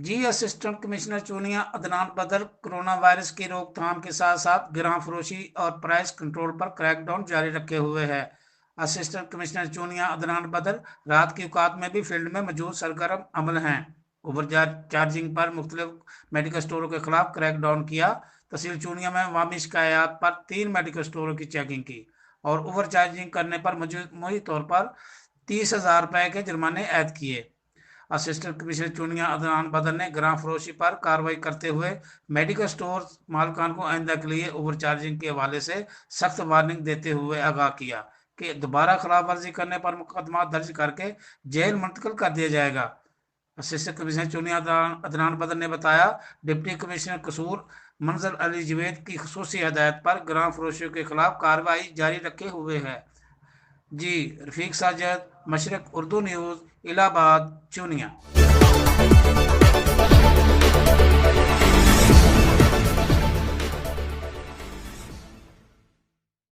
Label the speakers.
Speaker 1: जी assistant commissioner Chunian Adnan बदर corona virus की रोकथाम के साथ साथ गिरां फरोशी और प्राइस कंट्रोल पर क्रैकडाउन जारी रखे हुए है। असिस्टेंट कमिश्नर चूनिया अदनान बदर रात की औकात में भी फील्ड में मौजूद सरगर्म अमल हैं। ओवर चार्जिंग पर मुख्तलिफ मेडिकल स्टोरों के खिलाफ क्रैकडाउन किया। तहसील चूनिया में अवामी शिकायत पर 3 मेडिकल स्टोरों की चेकिंग की और ओवर चार्जिंग करने पर मजमूई तौर पर 30,000 रुपए के जुर्माने ऐद किए। असिस्टेंट कमिश्नर चुनिया अदनान बदर ने ग्राम फरोशी पर कार्रवाई करते हुए मेडिकल स्टोर मालकान को आइंदा के लिए ओवर चार्जिंग के हवाले से सख्त वार्निंग देते हुए आगाह किया कि दोबारा खिलाफ वर्जी करने पर मुकदमा दर्ज करके जेल मुंतकिल कर दिया जाएगा। असिस्टेंट कमिश्नर चुनिया अदनान बदर ने बताया, डिप्टी कमिश्नर कसूर मंजर अली जवेद की खसूसी हदायत पर ग्राम फरोशियों के खिलाफ कार्रवाई जारी रखे हुए है। जी रफीक साजद, मशरक उर्दू न्यूज़, इलाहाबाद, चूनिया।